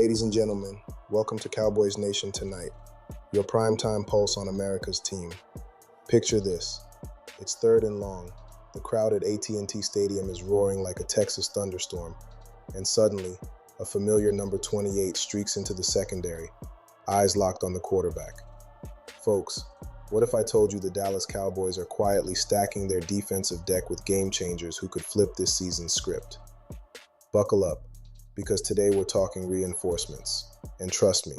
Ladies and gentlemen, welcome to Cowboys Nation tonight, your primetime pulse on America's team. Picture this. It's third and long. The crowd at AT&T Stadium is roaring like a Texas thunderstorm, and suddenly, a familiar number 28 streaks into the secondary, eyes locked on the quarterback. Folks, what if I told you the Dallas Cowboys are quietly stacking their defensive deck with game changers who could flip this season's script? Buckle up, because today we're talking reinforcements. And trust me,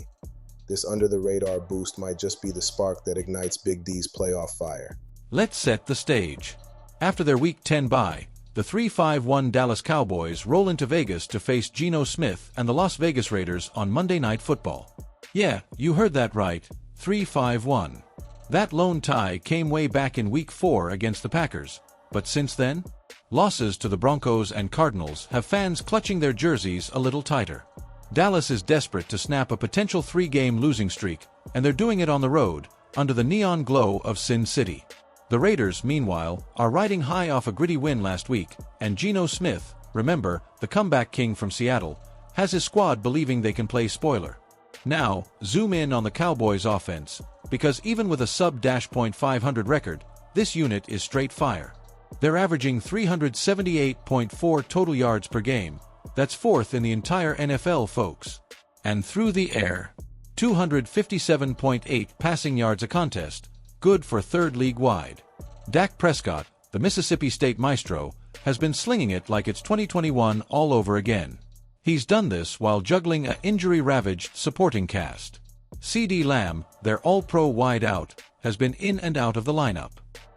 this under-the-radar boost might just be the spark that ignites Big D's playoff fire. Let's set the stage. After their Week 10 bye, the 3-5-1 Dallas Cowboys roll into Vegas to face Geno Smith and the Las Vegas Raiders on Monday Night Football. Yeah, you heard that right, 3-5-1. That lone tie came way back in Week 4 against the Packers, but since then, losses to the Broncos and Cardinals have fans clutching their jerseys a little tighter. Dallas is desperate to snap a potential 3-game losing streak, and they're doing it on the road, under the neon glow of Sin City. The Raiders, meanwhile, are riding high off a gritty win last week, and Geno Smith, remember, the comeback king from Seattle, has his squad believing they can play spoiler. Now, zoom in on the Cowboys' offense, because even with a sub-.500 record, this unit is straight fire. They're averaging 378.4 total yards per game. That's fourth in the entire NFL, folks. And through the air, 257.8 passing yards a contest, good for third league-wide. Dak Prescott, the Mississippi State maestro, has been slinging it like it's 2021 all over again. He's done this while juggling an injury-ravaged supporting cast. CeeDee Lamb, their all-pro wideout, has been in and out of the lineup.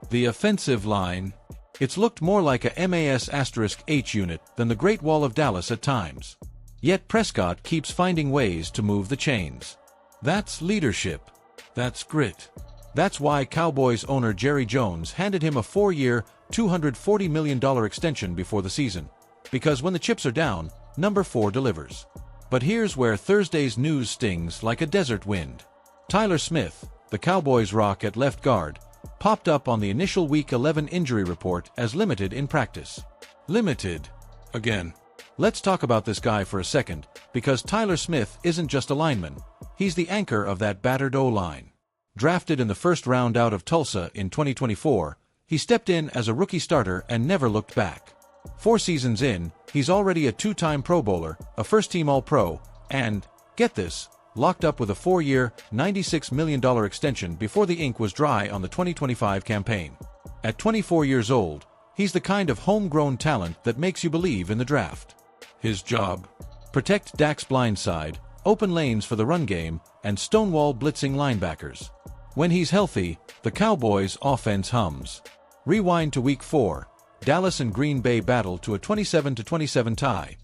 The offensive line, it's looked more like a MAS*H unit than the Great Wall of Dallas at times. Yet Prescott keeps finding ways to move the chains. That's leadership. That's grit. That's why Cowboys owner Jerry Jones handed him a 4-year, $240 million extension before the season. Because when the chips are down, number 4 delivers. But here's where Thursday's news stings like a desert wind. Tyler Smith, the Cowboys' rock at left guard, popped up on the initial Week 11 injury report as limited in practice. Limited. Again. Let's talk about this guy for a second, because Tyler Smith isn't just a lineman. He's the anchor of that battered O-line. Drafted in the first round out of Tulsa in 2024, he stepped in as a rookie starter and never looked back. 4 seasons in, he's already a 2-time Pro Bowler, a first-team All-Pro, and, get this, locked up with a 4-year, $96 million extension before the ink was dry on the 2025 campaign. At 24 years old, he's the kind of homegrown talent that makes you believe in the draft. His job? Protect Dak's blind side, open lanes for the run game, and stonewall blitzing linebackers. When he's healthy, the Cowboys' offense hums. Rewind to Week 4. Dallas and Green Bay battle to a 27-27 tie.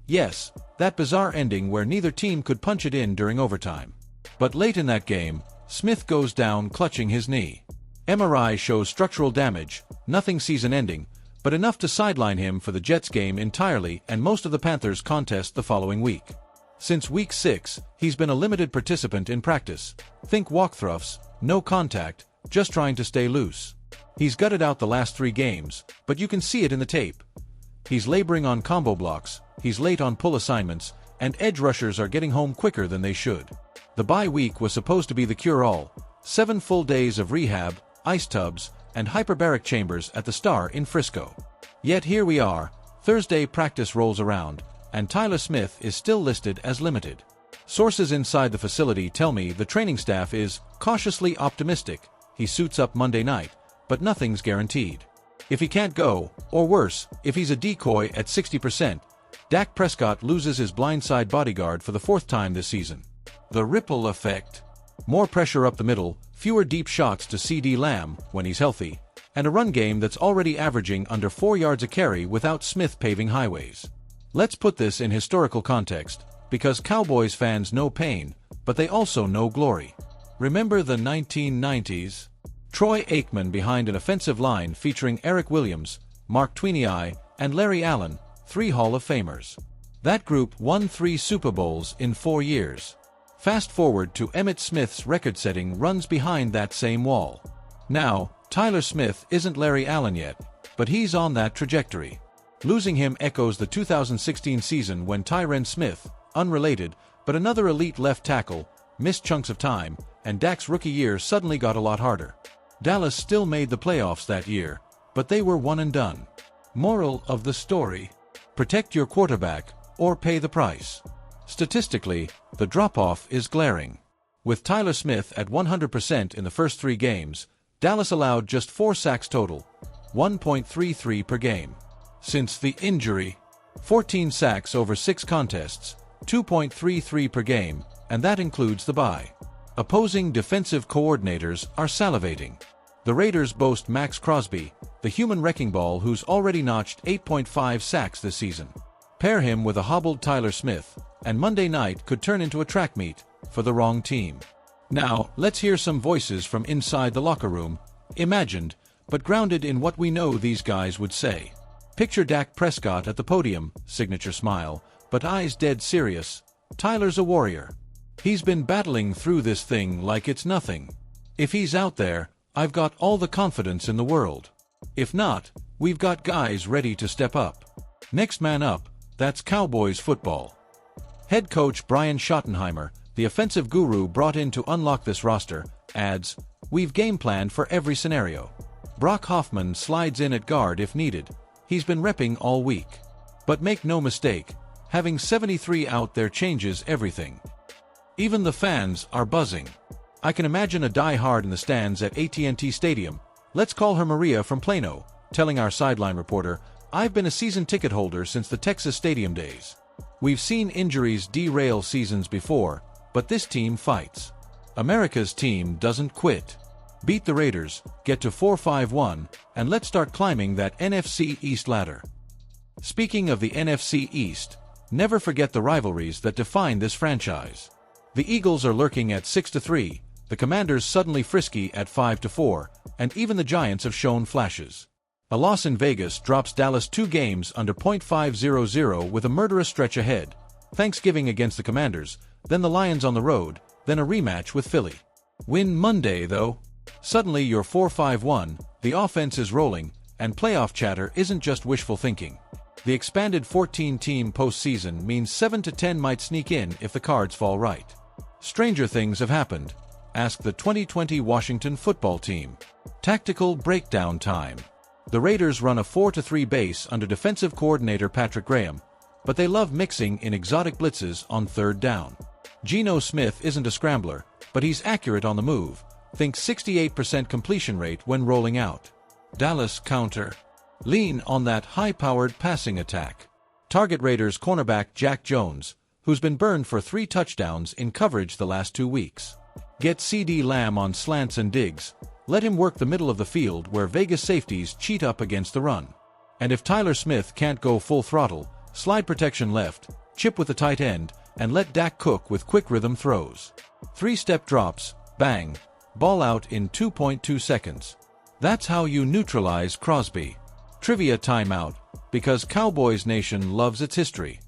Yes, that bizarre ending where neither team could punch it in during overtime. But late in that game, Smith goes down clutching his knee. MRI shows structural damage, nothing season-ending, but enough to sideline him for the Jets game entirely and most of the Panthers contest the following week. Since Week 6, he's been a limited participant in practice. Think walkthroughs, no contact, just trying to stay loose. He's gutted out the last 3 games, but you can see it in the tape. He's laboring on combo blocks, he's late on pull assignments, and edge rushers are getting home quicker than they should. The bye week was supposed to be the cure-all, 7 full days of rehab, ice tubs, and hyperbaric chambers at the Star in Frisco. Yet here we are, Thursday practice rolls around, and Tyler Smith is still listed as limited. Sources inside the facility tell me the training staff is cautiously optimistic. He suits up Monday night, but nothing's guaranteed. If he can't go, or worse, if he's a decoy at 60%, Dak Prescott loses his blindside bodyguard for the 4th time this season. The ripple effect. More pressure up the middle, fewer deep shots to CeeDee Lamb when he's healthy, and a run game that's already averaging under 4 yards a carry without Smith paving highways. Let's put this in historical context, because Cowboys fans know pain, but they also know glory. Remember the 1990s? Troy Aikman behind an offensive line featuring Eric Williams, Mark Tweeney, and Larry Allen, 3 Hall of Famers. That group won 3 Super Bowls in 4 years. Fast forward to Emmitt Smith's record-setting runs behind that same wall. Now, Tyler Smith isn't Larry Allen yet, but he's on that trajectory. Losing him echoes the 2016 season when Tyron Smith, unrelated, but another elite left tackle, missed chunks of time, and Dak's rookie year suddenly got a lot harder. Dallas still made the playoffs that year, but they were one and done. Moral of the story: protect your quarterback or pay the price. Statistically, the drop-off is glaring. With Tyler Smith at 100% in the first 3 games, Dallas allowed just 4 sacks total, 1.33 per game. Since the injury, 14 sacks over 6 contests, 2.33 per game, and that includes the bye. Opposing defensive coordinators are salivating. The Raiders boast Max Crosby, the human wrecking ball who's already notched 8.5 sacks this season. Pair him with a hobbled Tyler Smith, and Monday night could turn into a track meet for the wrong team. Now, let's hear some voices from inside the locker room, imagined, but grounded in what we know these guys would say. Picture Dak Prescott at the podium, signature smile, but eyes dead serious. Tyler's a warrior. He's been battling through this thing like it's nothing. If he's out there, I've got all the confidence in the world. If not, we've got guys ready to step up. Next man up, that's Cowboys football. Head coach Brian Schottenheimer, the offensive guru brought in to unlock this roster, adds, "We've game planned for every scenario." Brock Hoffman slides in at guard if needed. He's been repping all week. But make no mistake, having 73 out there changes everything. Even the fans are buzzing. I can imagine a die-hard in the stands at AT&T Stadium, let's call her Maria from Plano, telling our sideline reporter, "I've been a season ticket holder since the Texas Stadium days. We've seen injuries derail seasons before, but this team fights. America's team doesn't quit. Beat the Raiders, get to 4-5-1, and let's start climbing that NFC East ladder." Speaking of the NFC East, never forget the rivalries that define this franchise. The Eagles are lurking at 6-3, the Commanders suddenly frisky at 5-4, and even the Giants have shown flashes. A loss in Vegas drops Dallas 2 games under .500 with a murderous stretch ahead. Thanksgiving against the Commanders, then the Lions on the road, then a rematch with Philly. Win Monday, though. Suddenly you're 4-5-1, the offense is rolling, and playoff chatter isn't just wishful thinking. The expanded 14-team postseason means 7-10 might sneak in if the cards fall right. Stranger things have happened. Ask the 2020 Washington football team. Tactical breakdown time. The Raiders run a 4-3 base under defensive coordinator Patrick Graham, but they love mixing in exotic blitzes on 3rd down. Geno Smith isn't a scrambler, but he's accurate on the move. Think 68% completion rate when rolling out. Dallas counter. Lean on that high-powered passing attack. Target Raiders cornerback Jack Jones, who's been burned for 3 touchdowns in coverage the last 2 weeks. Get CeeDee Lamb on slants and digs. Let him work the middle of the field where Vegas safeties cheat up against the run. And if Tyler Smith can't go full throttle, slide protection left, chip with the tight end, and let Dak cook with quick rhythm throws. 3-step drops, bang, ball out in 2.2 seconds. That's how you neutralize Crosby. Trivia timeout, because Cowboys Nation loves its history.